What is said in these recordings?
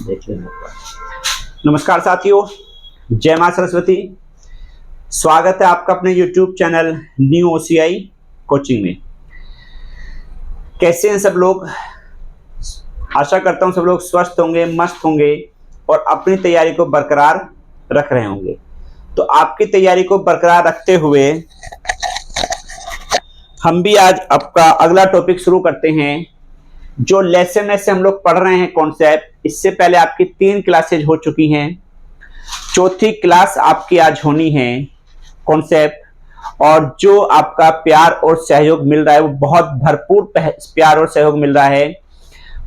देख लेना। नमस्कार साथियों, जय मां सरस्वती। स्वागत है आपका अपने YouTube channel new OCI coaching में। कैसे हैं सब लोग? आशा करता हूं सब लोग स्वस्थ होंगे, मस्त होंगे और अपनी तैयारी को बरकरार रख रहे होंगे। तो आपकी तैयारी को बरकरार रखते हुए हम भी आज आपका अगला टॉपिक शुरू करते हैं। जो लेसन से हम लोग पढ़ रहे हैं कॉन्सेप्ट, इससे पहले आपकी 3 क्लासेज हो चुकी हैं। चौथी क्लास आपकी आज होनी है कॉन्सेप्ट। और जो आपका प्यार और सहयोग मिल रहा है वो बहुत भरपूर प्यार और सहयोग मिल रहा है।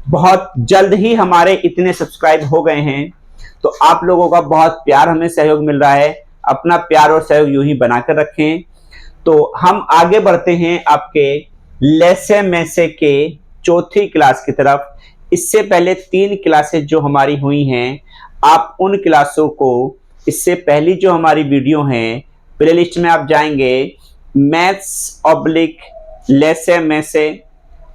बहुत जल्द ही हमारे इतने सब्सक्राइब हो गए हैं, तो आप लोगों का बहुत प्यार हमें सहयोग मिल रहा है। अपना प्यार और सहयोग यूं ही बनाकर रखें। तो हम आगे बढ़ते हैं आपके लेसन मैसे के चौथी क्लास की तरफ। इससे पहले 3 क्लासेस जो हमारी हुई हैं, आप उन क्लासों को, इससे पहली जो हमारी वीडियो हैं, प्लेलिस्ट में आप जाएंगे, मैथ्स ऑब्लिक लेसन मैसे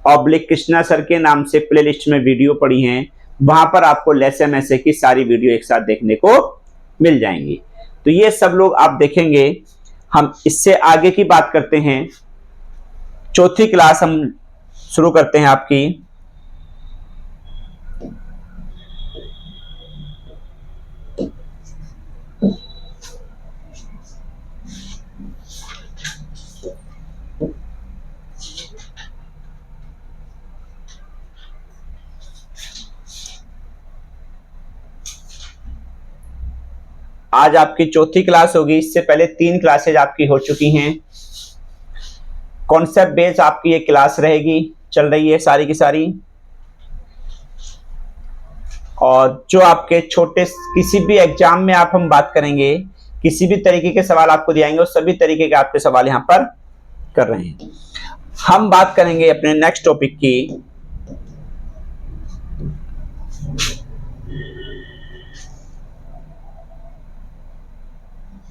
ऑब्लिक कृष्णा सर के नाम से प्लेलिस्ट में वीडियो पड़ी हैं। वहां पर आपको लेसन मैसे की सारी वीडियो एक साथ देखने को मिल जाएंगी। तो ये सब लोग आप देखेंगे। हम इससे आगे की बात करते हैं। चौथी क्लास हम शुरू करते हैं आपकी। आज आपकी चौथी क्लास होगी। इससे पहले 3 क्लासेज आपकी हो चुकी हैं। कॉन्सेप्ट बेस्ड आपकी ये क्लास रहेगी, चल रही है सारी की सारी। और जो आपके छोटे किसी भी एग्जाम में आप हम बात करेंगे, किसी भी तरीके के सवाल आपको दिखाएंगे और सभी तरीके के आपके सवाल यहां पर कर रहे हैं। हम बात करेंगे अपने नेक्स्ट टॉपिक की।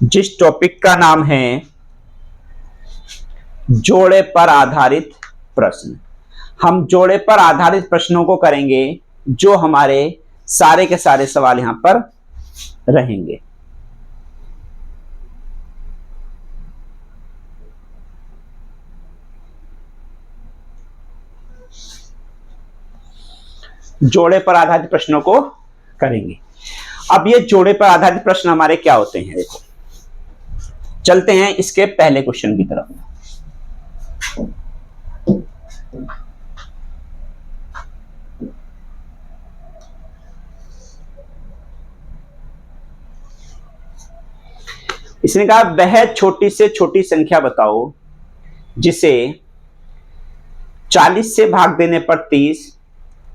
जिस टॉपिक का नाम है जोड़े पर आधारित प्रश्न। हम जोड़े पर आधारित प्रश्नों को करेंगे, जो हमारे सारे के सारे सवाल यहां पर रहेंगे। जोड़े पर आधारित प्रश्नों को करेंगे। अब ये जोड़े पर आधारित प्रश्न हमारे क्या होते हैं, देखो चलते हैं इसके पहले क्वेश्चन की तरफ। इसने कहा वह छोटी से छोटी संख्या बताओ जिसे 40 से भाग देने पर 30,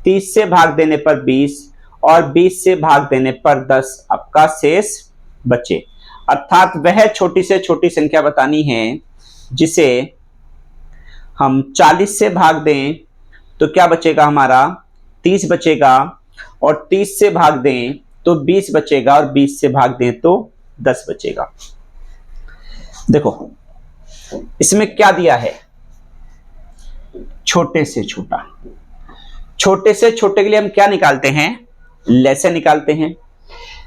30 से भाग देने पर 20 और 20 से भाग देने पर 10 आपका शेष बचे। अर्थात वह छोटी से छोटी संख्या बतानी है जिसे हम 40 से भाग दें तो क्या बचेगा हमारा, 30 बचेगा। और 30 से भाग दें तो 20 बचेगा और 20 से भाग दें तो 10 बचेगा। देखो इसमें क्या दिया है, छोटे से छोटा। छोटे से छोटे के लिए हम क्या निकालते हैं, लेसन निकालते हैं।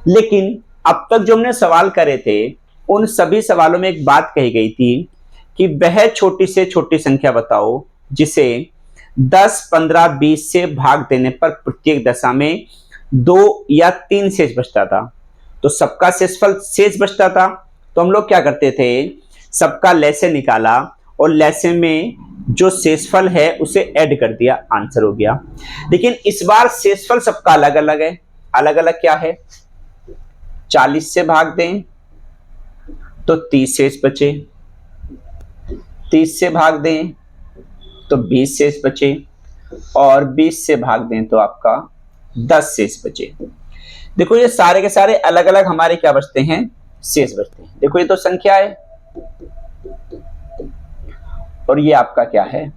लेकिन अब तक जो हमने सवाल करे थे, उन सभी सवालों में एक बात कही गई थी कि वह छोटी से छोटी संख्या बताओ जिसे 10, 15, 20 से भाग देने पर प्रत्येक दशा में 2 या 3 शेष बचता था। तो सबका शेषफल शेष बचता था, तो हम लोग क्या करते थे, सबका लेसन निकाला और लेसन में जो शेषफल है उसे ऐड कर दिया, आंसर हो गया। लेकिन इस बार शेषफल सबका अलग अलग है। अलग अलग क्या है, 40 से भाग दें तो 30 शेष बचे, 30 से भाग दें तो 20 शेष बचे और 20 से भाग दें तो आपका 10 शेष बचे। देखो ये सारे के सारे अलग अलग हमारे क्या बचते हैं, शेष बचते हैं। देखो ये तो संख्या है और ये आपका क्या है,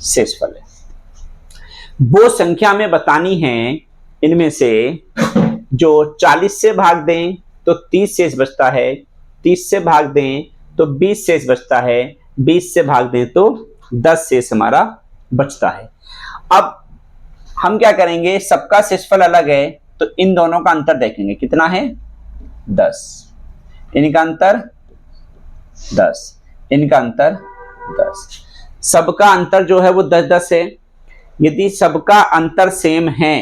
शेषफल है। वो संख्या में बतानी है इनमें से जो 40 से भाग दें तो 30 शेष बचता है, 30 से भाग दें तो 20 शेष बचता है, 20 से भाग दें तो 10 शेष हमारा बचता है। अब हम क्या करेंगे, सबका शेषफल अलग है तो इन दोनों का अंतर देखेंगे, कितना है 10, इनका अंतर 10, इनका अंतर 10, सबका अंतर जो है वो 10-10 है। यदि सबका अंतर सेम है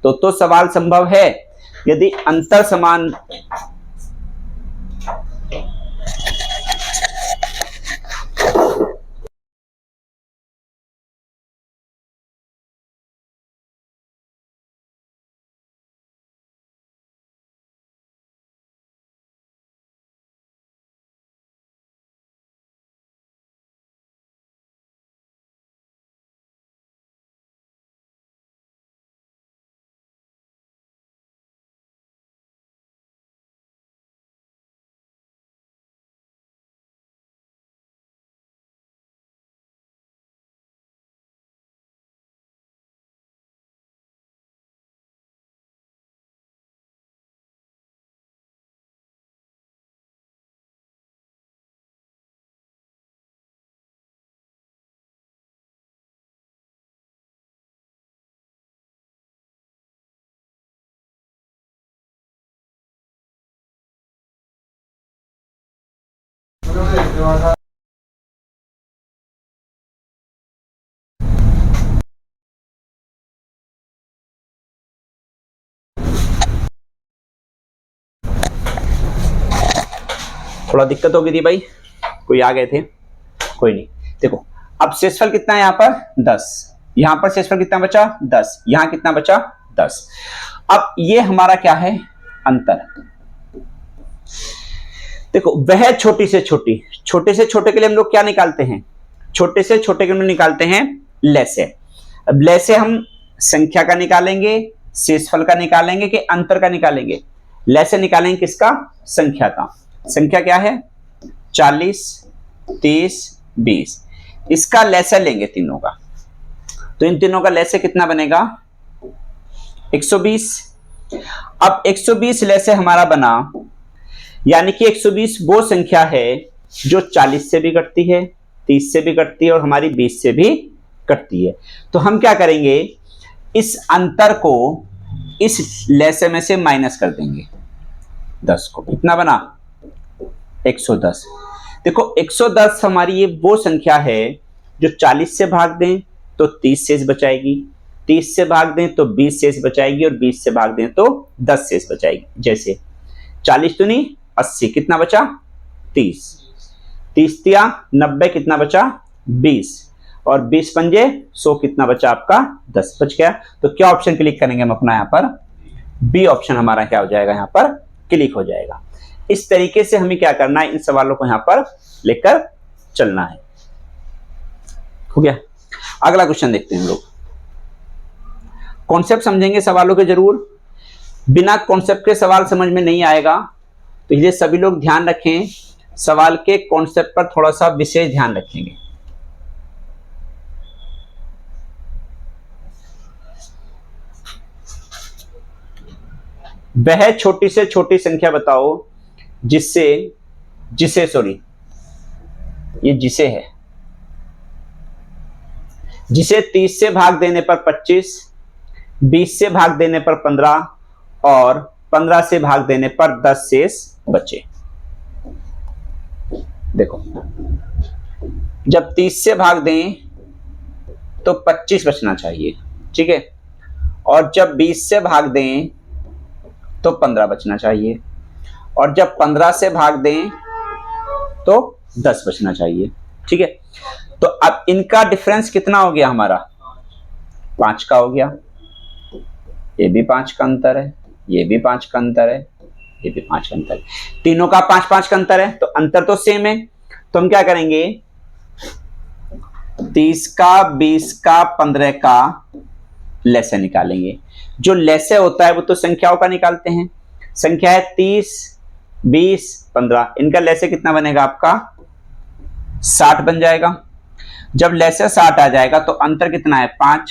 तो सवाल संभव है। यदि अंतर समान थोड़ा दिक्कत हो गई थी भाई, कोई आ गए थे, कोई नहीं। देखो अब शेषफल कितना है यहाँ पर 10, यहाँ पर शेषफल कितना बचा 10, यहाँ कितना बचा 10। अब ये हमारा क्या है अंतर। देखो वह छोटी से छोटी, छोटे से छोटे के लिए हम लोग क्या निकालते हैं, छोटे से छोटे के लिए निकालते हैं लैसे। अब लैसे हम संख्या का निकालेंगे, शेषफल का निकालेंगे कि अंतर का निकालेंगे, लैसे निकालेंगे किसका, संख्या का। संख्या क्या है 40, 30, 20, इसका लैसे लेंगे तीनों का, तो इन तीनों का लैसे कितना बनेगा 120। अब 120 लैसे हमारा बना, यानी कि 120 वो संख्या है जो 40 से भी कटती है, 30 से भी कटती है और हमारी 20 से भी कटती है। तो हम क्या करेंगे, इस अंतर को इस लैसे में से माइनस कर देंगे, 10 को कितना बना 110। देखो 110 हमारी ये वो संख्या है जो 40 से भाग दें तो 30 शेष बचाएगी, 30 से भाग दें तो 20 शेष बचाएगी और 20 से भाग दें तो 10 शेष बचाएगी। जैसे 40 दूनी 80, कितना बचा 30, 30 तिया 90, कितना बचा 20 और 20 पंजे 100, कितना बचा आपका 10 बच गया। तो क्या ऑप्शन क्लिक करेंगे हम अपना, यहाँ पर बी ऑप्शन हमारा क्या हो जाएगा, यहाँ पर क्लिक हो जाएगा। इस तरीके से हमें क्या करना है, इन सवालों को यहाँ पर लेकर चलना है। हो गया। अगला क्वेश्चन देखते हैं हम लोग। कॉन्सेप्ट समझेंगे सवालों के जरूर, बिना कॉन्सेप्ट के सवाल समझ में नहीं आएगा, तो ये सभी लोग ध्यान रखें, सवाल के कॉन्सेप्ट पर थोड़ा सा विशेष ध्यान रखेंगे। वह छोटी से छोटी संख्या बताओ जिसे ये जिसे है, जिसे 30 से भाग देने पर 25, 20 से भाग देने पर 15 और 15 से भाग देने पर 10 शेष बचे। देखो जब 30 से भाग दें तो 25 बचना चाहिए, ठीक है, और जब 20 से भाग दें तो 15 बचना चाहिए, और जब 15 से भाग दें तो 10 बचना चाहिए, ठीक है। तो अब इनका डिफरेंस कितना हो गया हमारा 5 का हो गया, ये भी 5 का अंतर है, ये भी 5 का अंतर है, ये भी 5 का अंतर है, तीनों का 5-5 का अंतर है, तो अंतर तो सेम है। तो हम क्या करेंगे, 30 का, 20 का, 15 का लैसे निकालेंगे। जो लैसे होता है वो तो संख्याओं का निकालते हैं, संख्या है 30, 20, 15, इनका लैसे कितना बनेगा आपका 60 बन जाएगा। जब लैसे 60 आ जाएगा तो अंतर कितना है 5,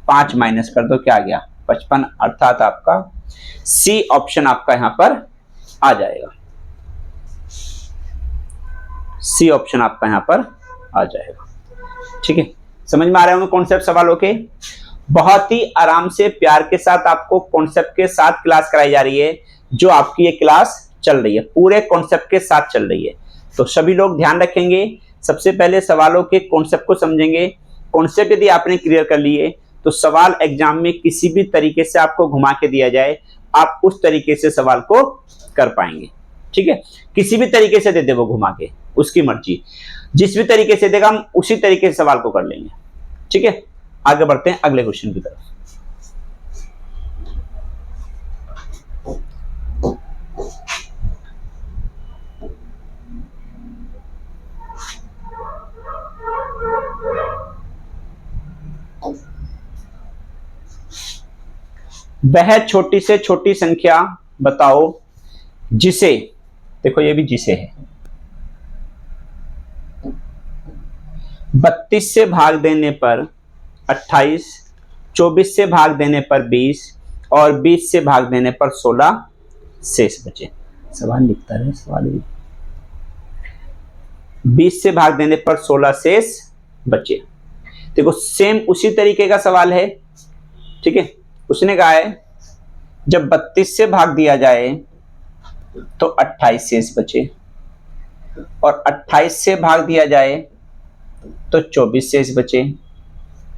5 माइनस कर दो, क्या आ गया 55, अर्थात आपका सी ऑप्शन आपका यहां पर आ जाएगा, सी ऑप्शन आपका यहां पर आ जाएगा, ठीक है। समझ में आ रहे होंगे कॉन्सेप्ट सवालों के। बहुत ही आराम से प्यार के साथ आपको कॉन्सेप्ट के साथ क्लास कराई जा रही है। जो आपकी ये क्लास चल रही है पूरे कॉन्सेप्ट के साथ चल रही है। तो सभी लोग ध्यान रखेंगे, सबसे पहले सवालों के कॉन्सेप्ट को समझेंगे। कॉन्सेप्ट यदि आपने क्लियर कर लिए तो सवाल एग्जाम में किसी भी तरीके से आपको घुमा के दिया जाए, आप उस तरीके से सवाल को कर पाएंगे। ठीक है, किसी भी तरीके से दे दे वो घुमा के, उसकी मर्जी, जिस भी तरीके से देगा हम उसी तरीके से सवाल को कर लेंगे। ठीक है, आगे बढ़ते हैं अगले क्वेश्चन की तरफ। वह छोटी से छोटी संख्या बताओ जिसे, देखो ये भी जिसे है, 32 से भाग देने पर 28, 24 से भाग देने पर 20 और 20 से भाग देने पर 16 शेष बचे। सवाल लिखता रहे, सवाल 20 से भाग देने पर 16 शेष बचे। देखो सेम उसी तरीके का सवाल है। ठीक है, उसने कहा है जब 32 से भाग दिया जाए तो 28 शेष बचे और 28 से भाग दिया जाए तो 24 शेष बचे।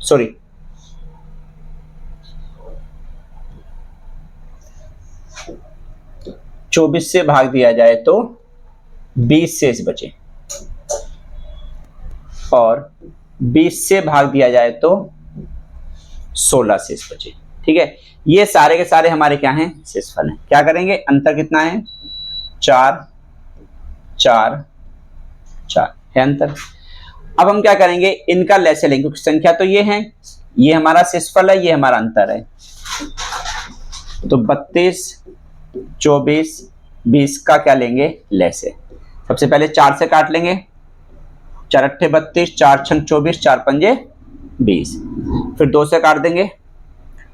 सॉरी, चौबीस से भाग दिया जाए तो 20 शेष बचे और 20 से भाग दिया जाए तो 16 शेष बचे। ठीक है, ये सारे के सारे हमारे क्या हैं, शेषफल हैं। क्या करेंगे, अंतर कितना है, 4 4 4 है अंतर। अब हम क्या करेंगे, इनका लैसे लेंगे क्योंकि संख्या तो ये है, ये हमारा शेषफल है, ये हमारा अंतर है। तो 32 24 20 का क्या लेंगे, लैसे। सबसे पहले 4 से काट लेंगे, 4 अट्ठे 32, 4 छंग 24, 4 पंजे 20। फिर 2 से काट देंगे,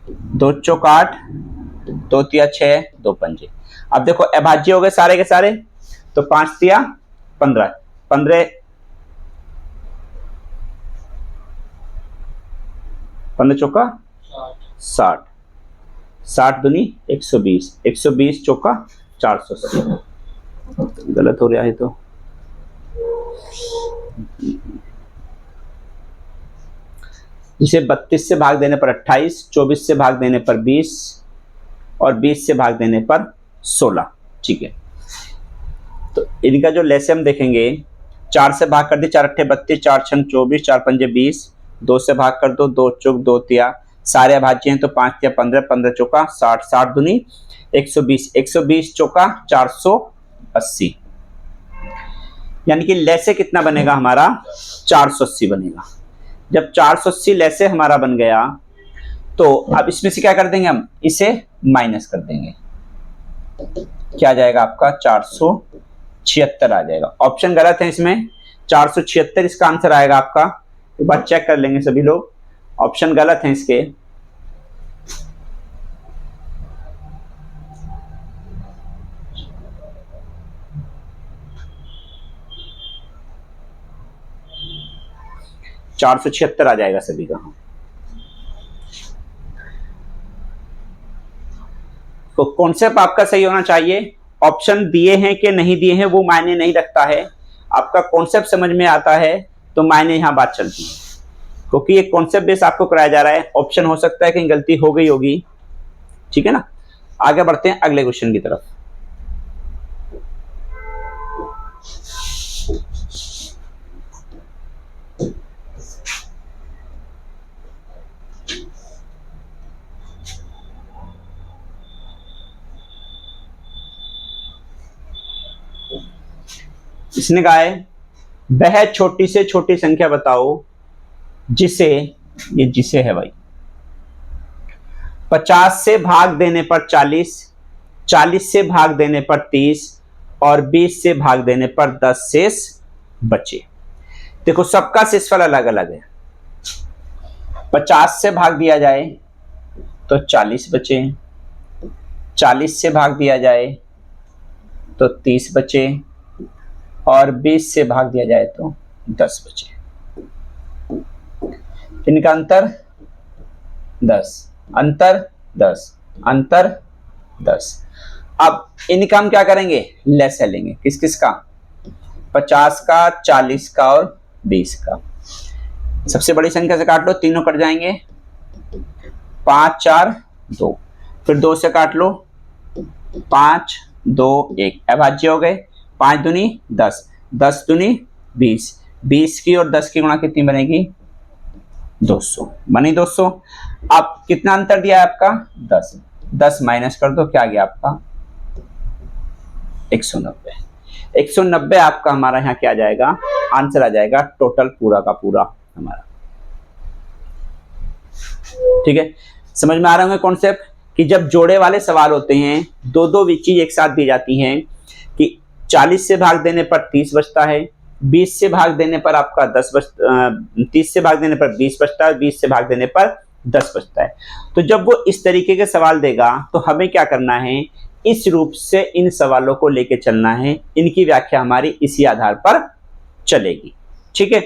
2 चौक 8, 2 तिया 6, 2 पंजे। अब देखो अभाज्य हो गए सारे के सारे, तो 5 तिया 15, 15 चौका 60, 60 दूनी 120, 120 चौका 480। गलत हो रहा है तो जिसे 32 से भाग देने पर 28, 24 से भाग देने पर 20 और 20 से भाग देने पर 16। ठीक है, तो इनका जो लेसे हम देखेंगे, 4 से भाग कर दी, 4 अट्ठे 32, 4 छंग 24, 4 पंजे 20, 2 से भाग कर दो, 2 चौक 2 तिया, सारे अभाज्य हैं तो 5 तिया 15, 15 चौका 60, 60 दूनी 120, 120 चौका 480। यानी कि लैसे कितना बनेगा हमारा, 480 बनेगा। जब 480 लैसे हमारा बन गया तो अब इसमें से क्या कर देंगे, हम इसे माइनस कर देंगे। क्या आ जाएगा आपका, 476 आ जाएगा। ऑप्शन गलत है इसमें, 476 इसका आंसर आएगा आपका। एक बार चेक कर लेंगे सभी लोग, ऑप्शन गलत है इसके। चार सौ छिहत्तर आ जाएगा सभी का। तो कॉन्सेप्ट आपका सही होना चाहिए। ऑप्शन दिए हैं कि नहीं दिए हैं वो मायने नहीं रखता है, आपका कॉन्सेप्ट समझ में आता है तो मायने यहां बात चलती है। क्योंकि ये कॉन्सेप्ट बेस आपको कराया जा रहा है, ऑप्शन हो सकता है कहीं गलती हो गई होगी। ठीक है ना, आगे बढ़ते हैं अगले क्वेश्चन की तरफ। इसने कहा है वह छोटी से छोटी संख्या बताओ जिसे, ये जिसे है भाई, 50 से भाग देने पर 40, 40 से भाग देने पर 30 और 20 से भाग देने पर 10 शेष बचे। देखो सबका शेषफल अलग अलग है। 50 से भाग दिया जाए तो 40 बचे, 40 से भाग दिया जाए तो 30 बचे और 20 से भाग दिया जाए तो 10 बचे। इनका अंतर 10, अंतर 10, अंतर 10। अब इनका हम क्या करेंगे, लैसे लेंगे। किस किस का, 50 का, 40 का और 20 का। सबसे बड़ी संख्या से काट लो, तीनों कट जाएंगे, 5 4 2, फिर 2 से काट लो, 5 2 1, अभाज्य हो गए। 5 दूनी 10, 10 दूनी 20, 20 की और 10 की गुणा कितनी बनेगी, 200 बनी 200। अब कितना अंतर दिया है आपका, 10, 10 माइनस कर दो, क्या गया आपका 190। 190 आपका हमारा यहाँ क्या आ जाएगा, आंसर आ जाएगा टोटल पूरा का पूरा हमारा। ठीक है, समझ में आ रहा है कॉन्सेप्ट कि जब जोड़े वाले सवाल होते हैं, दो दो चीज एक साथ दी जाती हैं कि 40 से भाग देने पर 30 बचता है, 20 से भाग देने पर आपका 30 से भाग देने पर 20 बचता है, 20 से भाग देने पर 10 बचता है। तो जब वो इस तरीके के सवाल देगा तो हमें क्या करना है, इस रूप से इन सवालों को लेके चलना है। इनकी व्याख्या हमारी इसी आधार पर चलेगी। ठीक है,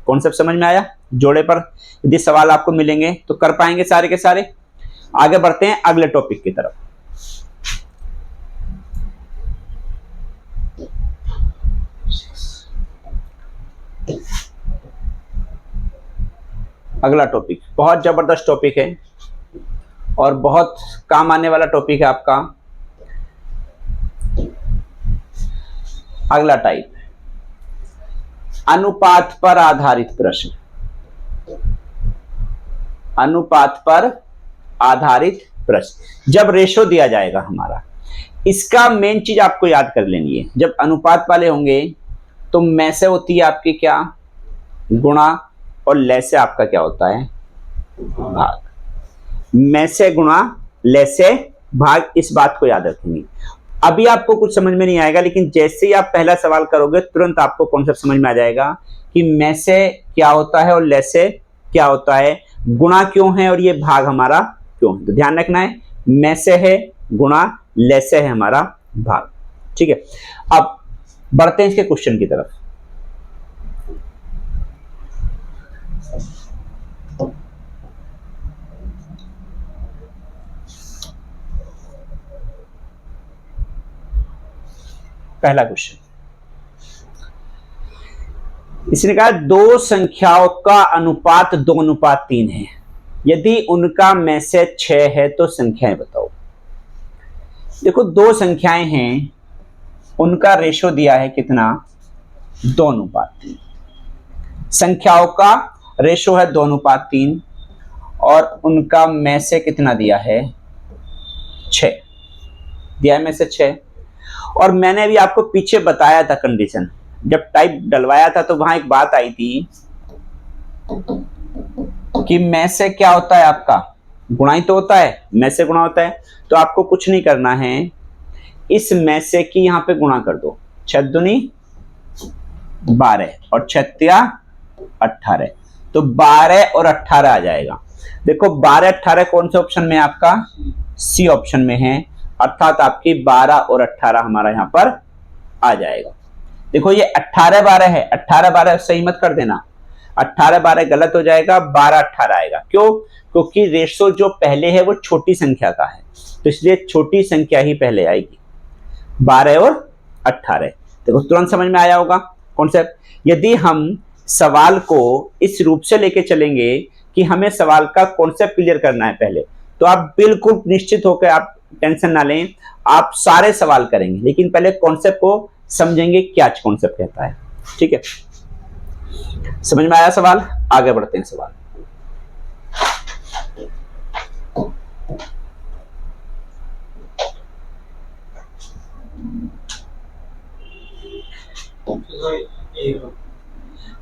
कॉन्सेप्ट समझ में आया। जोड़े पर यदि सवाल आपको मिलेंगे तो कर पाएंगे सारे के सारे। आगे बढ़ते हैं अगले टॉपिक की तरफ। अगला टॉपिक बहुत जबरदस्त टॉपिक है और बहुत काम आने वाला टॉपिक है आपका। अगला टाइप, अनुपात पर आधारित प्रश्न। अनुपात पर आधारित प्रश्न, जब रेशो दिया जाएगा हमारा, इसका मेन चीज आपको याद कर लेनी है। जब अनुपात वाले होंगे तो में से होती है आपकी क्या, गुणा, और ले से आपका क्या होता है, भाग। में से गुणा, ले से भाग, इस बात को याद रखेंगे। अभी आपको कुछ समझ में नहीं आएगा, लेकिन जैसे ही आप पहला सवाल करोगे तुरंत आपको कॉन्सेप्ट समझ में आ जाएगा कि में से क्या होता है और ले से क्या होता है, गुणा क्यों है और ये भाग हमारा क्यों है। तो ध्यान रखना है, में से है गुणा, ले से है हमारा भाग। ठीक है, अब बढ़ते हैं इसके क्वेश्चन की तरफ। पहला क्वेश्चन, इसने कहा दो संख्याओं का अनुपात 2:3 है, यदि उनका में से 6 है तो संख्याएं बताओ। देखो, दो संख्याएं हैं, उनका रेशो दिया है कितना, 2:3। संख्याओं का रेशो है 2:3 और उनका में से कितना दिया है, 6 दिया है, में से 6। और मैंने भी आपको पीछे बताया था कंडीशन, जब टाइप डलवाया था तो वहां एक बात आई थी कि में से क्या होता है आपका, गुणा ही तो होता है, में से गुणा होता है। तो आपको कुछ नहीं करना है, इस में से की यहां पे गुणा कर दो, 6 दूनी 12 और 6 18, तो 12 और 18 आ जाएगा। देखो 12 18 कौन से ऑप्शन में है आपका, सी ऑप्शन में है, अर्थात आपकी 12 और 18 हमारा यहां पर आ जाएगा। देखो ये 18 12 है, 18 12 सही मत कर देना, 18 12 गलत हो जाएगा, 12 18 आएगा। क्यों, क्योंकि रेशो जो पहले है वो छोटी संख्या का है, तो इसलिए छोटी संख्या ही पहले आएगी, 12 और 18। देखो तुरंत समझ में आया होगा कॉन्सेप्ट। यदि हम सवाल को इस रूप से लेके चलेंगे कि हमें सवाल का कॉन्सेप्ट क्लियर करना है पहले, तो आप बिल्कुल निश्चित होकर, आप टेंशन ना लें, आप सारे सवाल करेंगे, लेकिन पहले कॉन्सेप्ट को समझेंगे क्या कॉन्सेप्ट कहता है। ठीक है, समझ में आया सवाल। आगे बढ़ते हैं सवाल।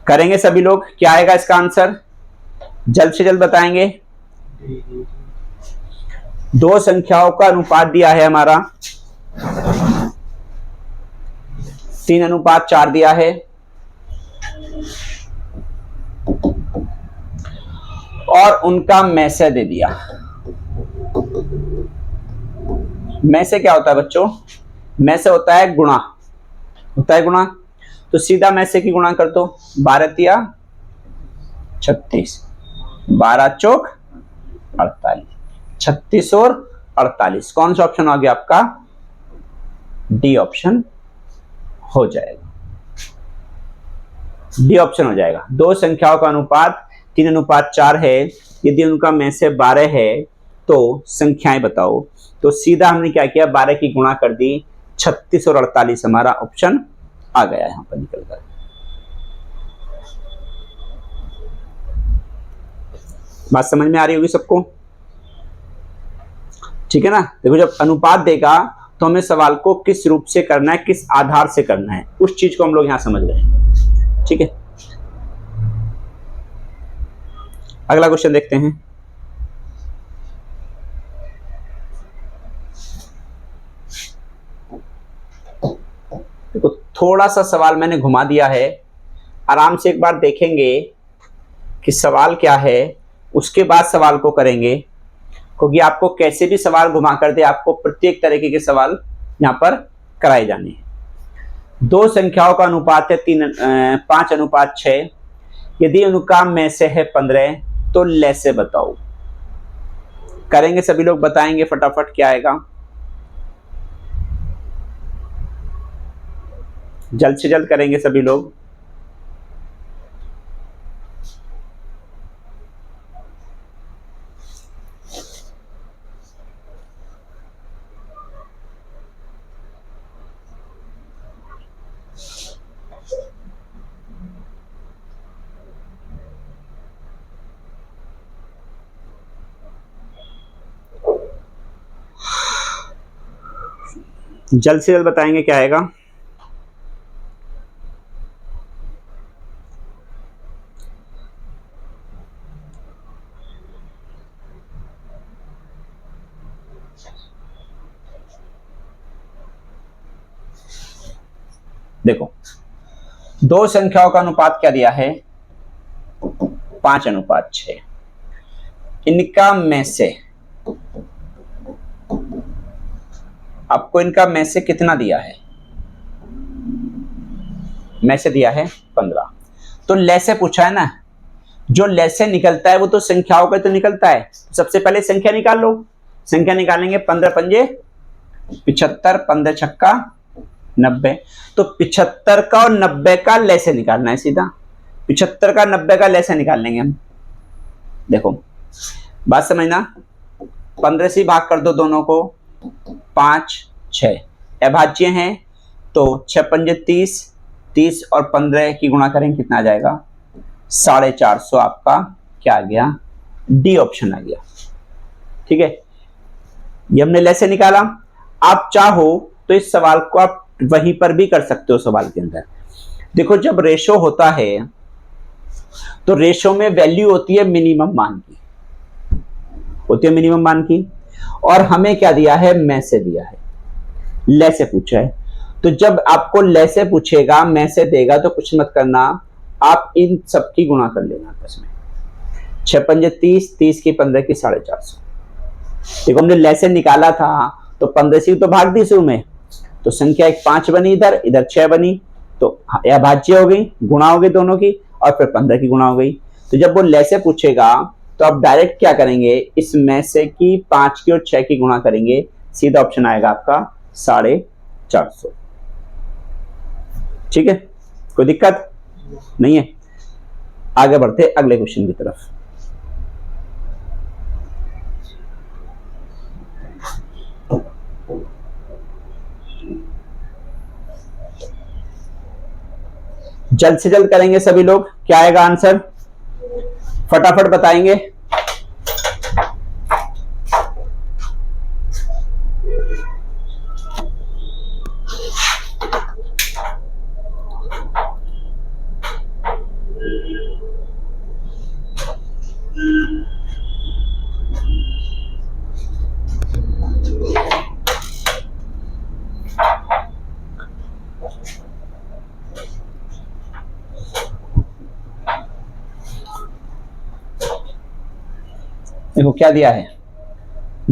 करेंगे सभी लोग, क्या आएगा इसका आंसर, जल्द से जल्द बताएंगे। दो संख्याओं का अनुपात दिया है हमारा, 3:4 दिया है, और उनका में से दे दिया। में से क्या होता है बच्चों, में से होता है गुणा, होता है गुणा, तो सीधा में से की गुणा कर दो, 12 तिया 36, 12 चौक 48, 36 और 48, कौन सा ऑप्शन हो गया आपका? डी ऑप्शन हो जाएगा, डी ऑप्शन हो जाएगा। दो संख्याओं का अनुपात 3:4 है, यदि उनका में से 12 है तो संख्याएं बताओ। तो सीधा हमने क्या किया, 12 की गुणा कर दी, 36 और 48 हमारा ऑप्शन आ गया यहां पर निकल कर। बात समझ में आ रही होगी सबको? ठीक है ना। देखो जब अनुपात देगा तो हमें सवाल को किस रूप से करना है, किस आधार से करना है, उस चीज को हम लोग यहां समझ रहे हैं। ठीक है, अगला क्वेश्चन देखते हैं। देखो थोड़ा सा सवाल मैंने घुमा दिया है, आराम से एक बार देखेंगे कि सवाल क्या है, उसके बाद सवाल को करेंगे, क्योंकि आपको कैसे भी सवाल घुमा कर दे, आपको प्रत्येक तरीके के सवाल यहां पर कराए जाने हैं। दो संख्याओं का अनुपात है 5:6, यदि उनका में से है 15 तो लैसे बताओ। करेंगे सभी लोग, बताएंगे फटाफट क्या आएगा, जल्द से जल्द करेंगे सभी लोग। जल्द से जल्द बताएंगे क्या आएगा। देखो दो संख्याओं का अनुपात क्या दिया है, 5:6, इनका में से, आपको इनका में से कितना दिया है, में से दिया है 15, तो लैसे पूछा है ना, जो लैसे निकलता है वो तो संख्याओं का तो निकलता है। सबसे पहले संख्या निकाल लो, संख्या निकालेंगे, 15 पंजे 75, 15 छक्का 90, तो 75 का और 90 का लैसे निकालना है सीधा, 75 का 90 का लैसे निकाल लेंगे हम। देखो बात समझना, 15 से भाग कर दो दोनों को, 5 6 अभाज्य हैं, तो 6 पंजे 30, 30 और 15 की गुणा करें कितना आ जाएगा, 450, आपका क्या आ गया, डी ऑप्शन आ गया। ठीक है, ये हमने लैसे निकाला। आप चाहो तो इस सवाल को आप वहीं पर भी कर सकते हो सवाल के अंदर। देखो जब रेशो होता है तो रेशो में वैल्यू होती है मिनिमम मान की, होती है मिनिमम मान की, और हमें क्या दिया है, में से दिया है, लैसे पूछा है। तो जब आपको लैसे पूछेगा, में से देगा, तो कुछ मत करना, आप इन सब की गुणा कर लेना आपस में, 6 पंजे 30, 30 की 15 की 450। देखो हमने लैसे निकाला था तो 15 से तो भाग दी शुरू में, तो संख्या एक 5 बनी, इधर इधर 6 बनी, तो यह भाज्य हो गई, गुणा हो गई दोनों की, और फिर 15 की गुणा हो गई। तो जब वो लैसे पूछेगा तो आप डायरेक्ट क्या करेंगे, इस में से की 5 की और 6 की गुणा करेंगे, सीधा ऑप्शन आएगा आपका 450। ठीक है, कोई दिक्कत नहीं है। आगे बढ़ते अगले क्वेश्चन की तरफ। जल्द से जल्द करेंगे सभी लोग, क्या आएगा आंसर, फटाफट बताएंगे। देखो क्या दिया है,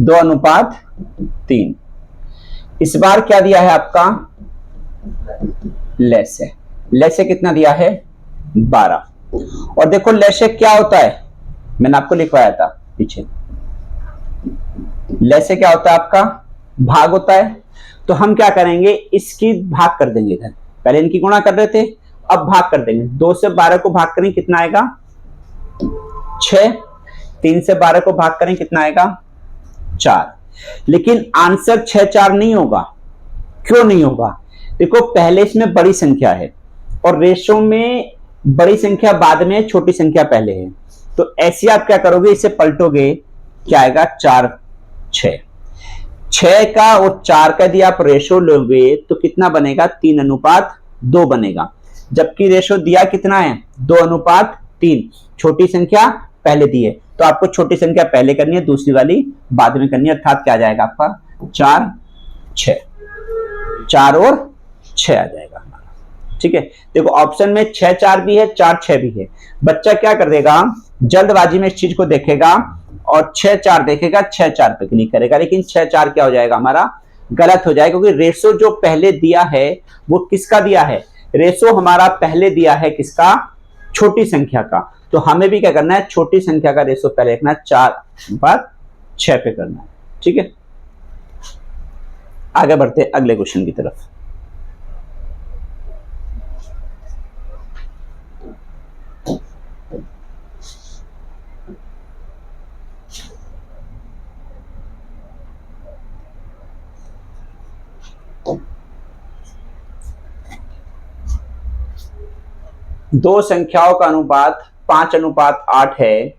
2:3। इस बार क्या दिया है आपका, लैसे, लैसे कितना दिया है, 12। और देखो लैसे क्या होता है, मैंने आपको लिखवाया था पीछे, लैसे क्या होता है आपका भाग होता है, तो हम क्या करेंगे इसकी भाग कर देंगे इधर, पहले इनकी गुणा कर रहे थे अब भाग कर देंगे। 2 से 12 को भाग करें कितना आएगा 6, 3 से 12 को भाग करें कितना आएगा 4। लेकिन आंसर 6 4 नहीं होगा, क्यों नहीं होगा? देखो पहले इसमें बड़ी संख्या है और रेशो में बड़ी संख्या बाद में छोटी संख्या पहले है, तो ऐसे आप क्या करोगे इसे पलटोगे, क्या आएगा 4 6, 6 का और 4 का यदि आप रेशो लोगे तो कितना बनेगा 3:2 बनेगा, जबकि रेशो दिया कितना है 2:3। छोटी संख्या पहले दी है तो आपको छोटी संख्या पहले करनी है, दूसरी वाली बाद में करनी है, अर्थात क्या आ जाएगा आपका 4 6, 4 और 6 आ जाएगा हमारा। ठीक है, देखो ऑप्शन में 6 4 भी है 4 6 भी है। बच्चा क्या कर देगा जल्दबाजी में इस चीज को देखेगा और 6 4 देखेगा 6 4 पे क्लिक करेगा, लेकिन 6 4 क्या हो जाएगा हमारा गलत हो जाएगा, क्योंकि रेशो जो पहले दिया है वो किसका दिया है, रेशो हमारा पहले दिया है किसका, छोटी संख्या का। तो हमें भी क्या करना है छोटी संख्या का रेशो पहले रखना है, 4/6 पे करना है। ठीक है, आगे बढ़ते अगले क्वेश्चन की तरफ। दो संख्याओं का अनुपात 5:8 है,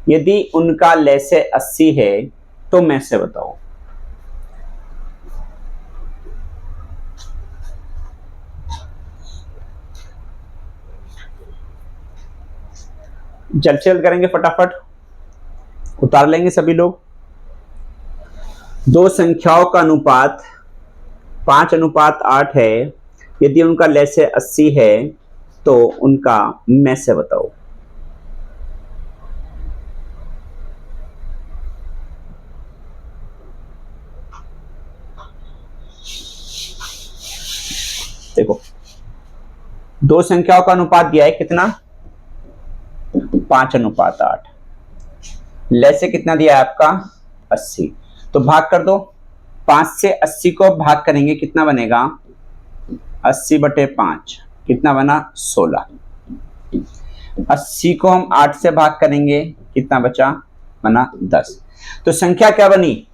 यदि उनका लैसे 80 है तो मैं से बताओ। जल्द से जल्द करेंगे, फटाफट उतार लेंगे सभी लोग। दो संख्याओं का अनुपात 5:8 है, यदि उनका लैसे 80 है तो उनका मैं से बताओ। देखो दो संख्याओं का अनुपात दिया है कितना 5:8, लैसे कितना दिया है आपका 80, तो भाग कर दो। 5 से 80 को भाग करेंगे कितना बनेगा 80/5, कितना बना 16। 80 को हम 8 से भाग करेंगे कितना बचा बना 10। तो संख्या क्या बनी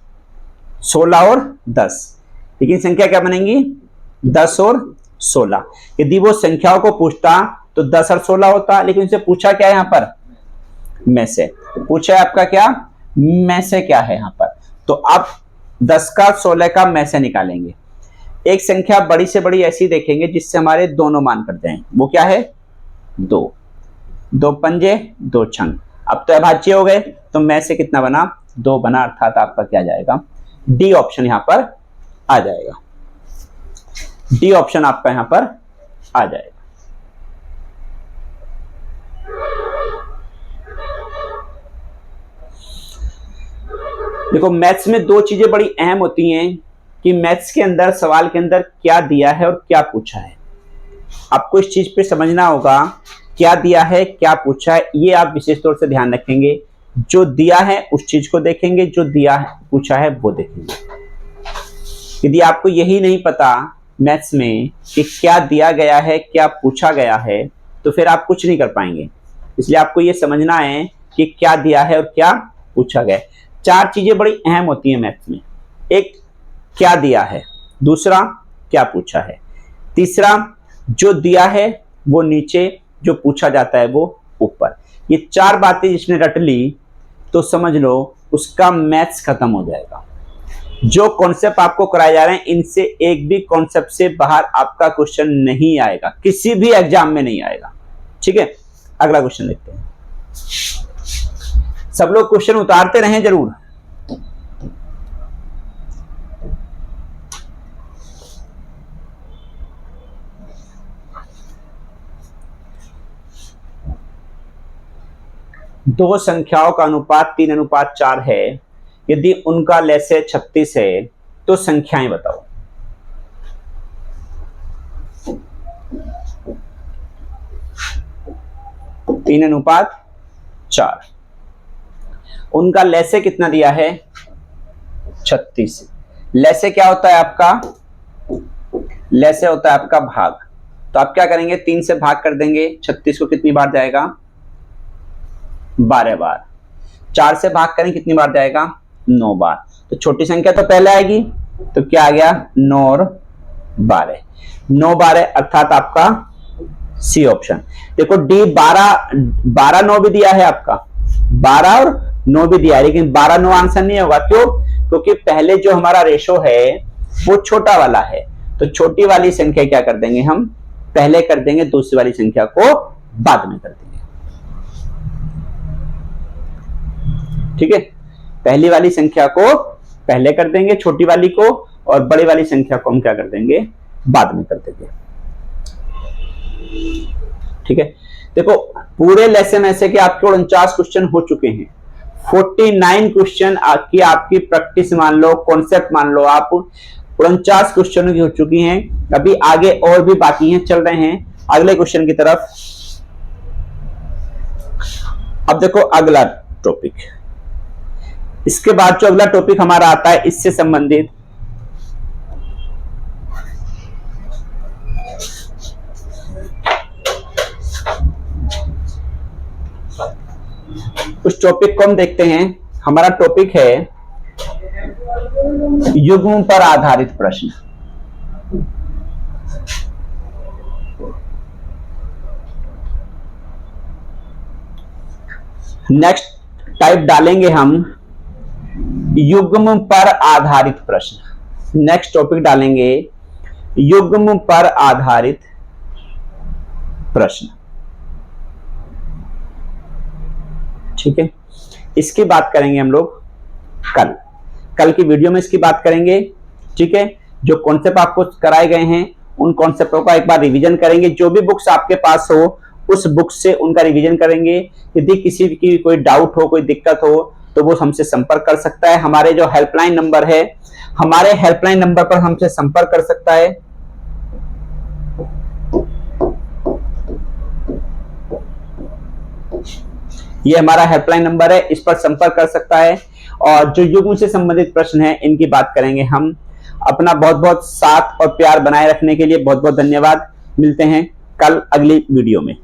16 और 10, लेकिन संख्या क्या बनेंगी 10 और 16। यदि वो संख्याओं को पूछता तो 10 और 16 होता, लेकिन उनसे पूछा क्या है यहाँ पर में से, तो पूछा है आपका क्या में से क्या है यहाँ पर। तो आप 10 का 16 का में से निकालेंगे। एक संख्या बड़ी से बड़ी ऐसी देखेंगे जिससे हमारे दोनों मान कर जाएं, वो क्या है 2, 2 पंजे 2 छंग। अब तो अभाज्य हो गए, तो में से कितना बना 2 बना, अर्थात आपका क्या जाएगा डी ऑप्शन यहां पर आ जाएगा। डी ऑप्शन आपका यहां पर आ जाएगा। देखो मैथ्स में दो चीजें बड़ी अहम होती हैं कि मैथ्स के अंदर सवाल के अंदर क्या दिया है और क्या पूछा है। आपको इस चीज पे समझना होगा, क्या दिया है क्या पूछा है, ये आप विशेष तौर से ध्यान रखेंगे। जो दिया है उस चीज को देखेंगे, जो दिया है पूछा है वो देखेंगे। यदि आपको यही नहीं पता मैथ्स में कि क्या दिया गया है क्या पूछा गया है, तो फिर आप कुछ नहीं कर पाएंगे। इसलिए आपको ये समझना है कि क्या दिया है और क्या पूछा गया है। 4 चीजें बड़ी अहम होती हैं मैथ्स में। एक क्या दिया है, दूसरा क्या पूछा है, तीसरा जो दिया है वो नीचे, जो पूछा जाता है वो ऊपर। ये 4 बातें जिसने रट ली तो समझ लो उसका मैथ्स खत्म हो जाएगा। जो कॉन्सेप्ट आपको कराए जा रहे हैं इनसे एक भी कॉन्सेप्ट से बाहर आपका क्वेश्चन नहीं आएगा, किसी भी एग्जाम में नहीं आएगा। ठीक है, अगला क्वेश्चन देखते हैं। सब लोग क्वेश्चन उतारते रहें जरूर। दो संख्याओं का अनुपात 3:4 है, यदि उनका लैसे 36 है तो संख्याएं बताओ। तीन अनुपात 4, उनका लैसे कितना दिया है 36। लैसे क्या होता है आपका, लैसे होता है आपका भाग। तो आप क्या करेंगे, 3 से भाग कर देंगे। 36 को कितनी बार जाएगा, 12 बार। 4 से भाग करें कितनी बार जाएगा, 9 बार। तो छोटी संख्या तो पहले आएगी, तो क्या आ गया, 9 और 12। 9 12 अर्थात आपका सी ऑप्शन। देखो डी 12 9 भी दिया है आपका, 12 और 9 भी दिया है, लेकिन 12 9 आंसर नहीं होगा। क्यों, क्योंकि पहले जो हमारा रेशो है वो छोटा वाला है। तो छोटी वाली संख्या क्या कर देंगे हम, पहले कर देंगे, दूसरी वाली संख्या को बाद में कर देंगे। ठीक है, पहली वाली संख्या को पहले कर देंगे, छोटी वाली को, और बड़ी वाली संख्या को हम क्या कर देंगे, बाद में कर देंगे। ठीक है, देखो पूरे लेसन ऐसे कि आपके 49 क्वेश्चन हो चुके हैं। 49 क्वेश्चन की आपकी प्रैक्टिस मान लो, कॉन्सेप्ट मान लो, आप 49 क्वेश्चनों की हो चुकी हैं। अभी आगे और भी बाकी हैं, चल रहे हैं अगले क्वेश्चन की तरफ। अब देखो अगला टॉपिक, इसके बाद जो अगला टॉपिक हमारा आता है इससे संबंधित उस टॉपिक को हम देखते हैं। हमारा टॉपिक है युग्म पर आधारित प्रश्न। नेक्स्ट टाइप डालेंगे हम युग्म पर आधारित प्रश्न। नेक्स्ट टॉपिक डालेंगे युग्म पर आधारित प्रश्न। ठीक है, इसकी बात करेंगे हम लोग कल की वीडियो में, इसकी बात करेंगे। ठीक है, जो कॉन्सेप्ट आपको कराए गए हैं उन कॉन्सेप्टों का एक बार रिवीजन करेंगे। जो भी बुक्स आपके पास हो उस बुक से उनका रिवीजन करेंगे। यदि किसी की कोई डाउट हो, कोई दिक्कत हो, तो वो हमसे संपर्क कर सकता है। हमारे जो हेल्पलाइन नंबर है, हमारे हेल्पलाइन नंबर पर हमसे संपर्क कर सकता है। ये हमारा हेल्पलाइन नंबर है, इस पर संपर्क कर सकता है। और जो युग्म से संबंधित प्रश्न है इनकी बात करेंगे हम। अपना बहुत बहुत साथ और प्यार बनाए रखने के लिए बहुत बहुत धन्यवाद। मिलते हैं कल अगली वीडियो में।